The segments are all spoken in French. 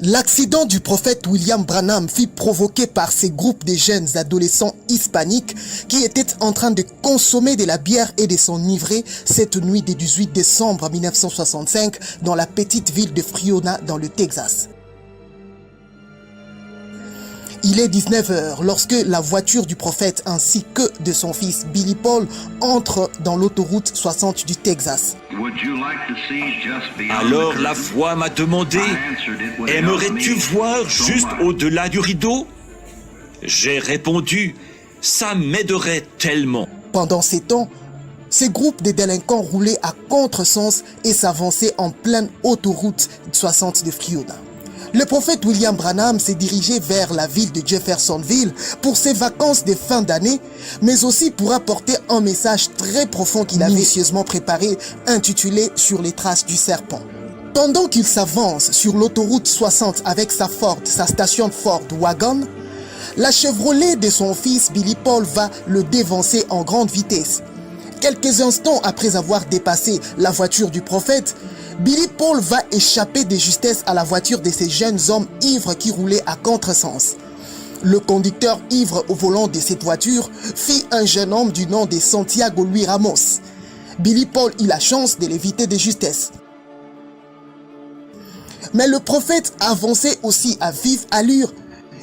L'accident du prophète William Branham fut provoqué par ces groupes de jeunes adolescents hispaniques qui étaient en train de consommer de la bière et de s'enivrer cette nuit du 18 décembre 1965 dans la petite ville de Friona dans le Texas. Il est 19h lorsque la voiture du prophète ainsi que de son fils Billy Paul entre dans l'autoroute 60 du Texas. Alors la voix m'a demandé, aimerais-tu voir juste au-delà du rideau? J'ai répondu, ça m'aiderait tellement. Pendant ces temps, ces groupes de délinquants roulaient à contresens et s'avançaient en pleine autoroute 60 de Friona. Le prophète William Branham s'est dirigé vers la ville de Jeffersonville pour ses vacances de fin d'année, mais aussi pour apporter un message très profond qu'il avait minutieusement préparé, intitulé « Sur les traces du serpent ». Pendant qu'il s'avance sur l'autoroute 60 avec sa Ford, sa station Ford Wagon, la Chevrolet de son fils Billy Paul va le dévancer en grande vitesse. Quelques instants après avoir dépassé la voiture du prophète, Billy Paul va échapper de justesse à la voiture de ces jeunes hommes ivres qui roulaient à contresens. Le conducteur ivre au volant de cette voiture fut un jeune homme du nom de Santiago Luis Ramos. Billy Paul eut la chance de l'éviter de justesse. Mais le prophète avançait aussi à vive allure.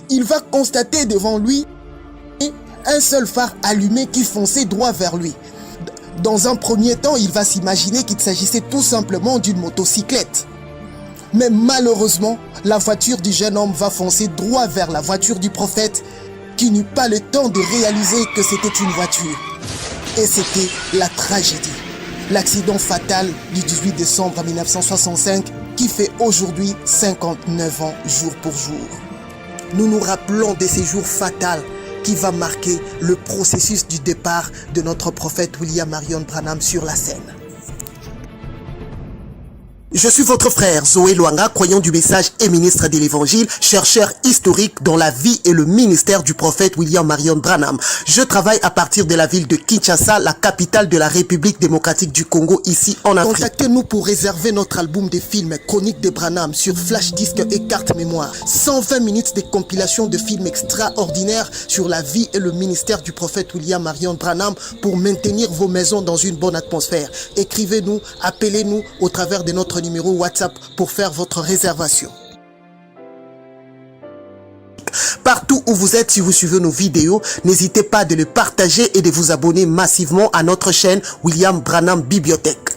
Il va constater devant lui un seul phare allumé qui fonçait droit vers lui. Dans un premier temps, il va s'imaginer qu'il s'agissait tout simplement d'une motocyclette. Mais malheureusement, la voiture du jeune homme va foncer droit vers la voiture du prophète qui n'eut pas le temps de réaliser que c'était une voiture. Et c'était la tragédie. L'accident fatal du 18 décembre 1965 qui fait aujourd'hui 59 ans jour pour jour. Nous nous rappelons de ces jours fatals qui va marquer le processus du départ de notre prophète William Marion Branham sur la scène. Je suis votre frère Zoé Luanga, croyant du message et ministre de l'évangile, chercheur historique dans la vie et le ministère du prophète William Marion Branham. Je travaille à partir de la ville de Kinshasa, la capitale de la République démocratique du Congo, ici en Afrique. Contactez-nous pour réserver notre album de films Chroniques de Branham sur flash disque et carte mémoire. 120 minutes de compilation de films extraordinaires sur la vie et le ministère du prophète William Marion Branham pour maintenir vos maisons dans une bonne atmosphère. Écrivez-nous, appelez-nous au travers de notre numéro WhatsApp pour faire votre réservation. Partout où vous êtes, si vous suivez nos vidéos, n'hésitez pas de le partager et de vous abonner massivement à notre chaîne William Branham Bibliothèque.